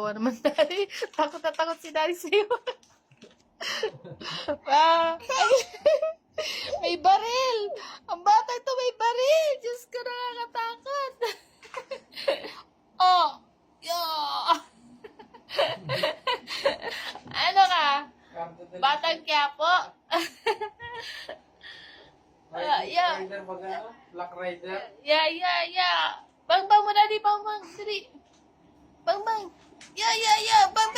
Kawawa naman, Daddy. Takot na takot si Daddy sa'yo. Ah, ay, may baril! Ang bata ito may baril! Diyos ko, nakakatakot. Oh! Yo! Ano ka? Batang Quiapo? Yeah. Rider ba ka? Black Rider? Yeah. Bang mo, Daddy, bang. Dali. Bang. Yeah. Bang.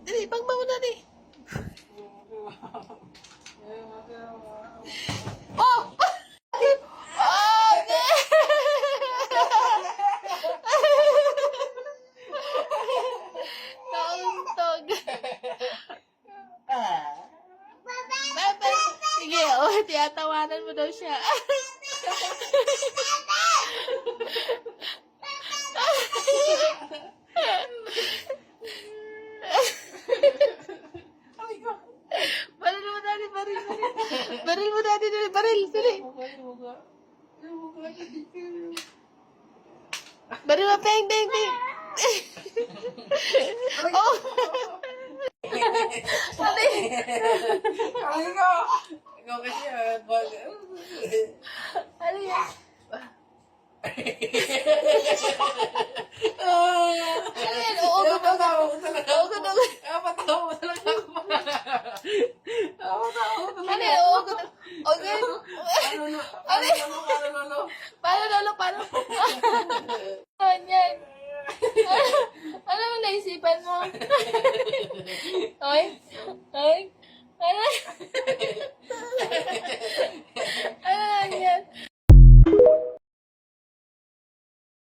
Dali, bang mo, Daddy. Oh! Oh, nauntog. Bebe. Sige, tiyatawanan mo daw siya. Baril mo, Daddy, baril. Baril mo, Daddy, baril. Dali. Baril mo, peng. Oh! Dali. Ay ko! Ikaw kasi, Ano yan? Ano yan? Uugod. Patawa ko talaga ako. Uugod. Patawa ko talaga ako. Ano yan? Uugod. Okay. Ano? Paano? Ano yan? Ano mo naisipan mo? Oy? Ano?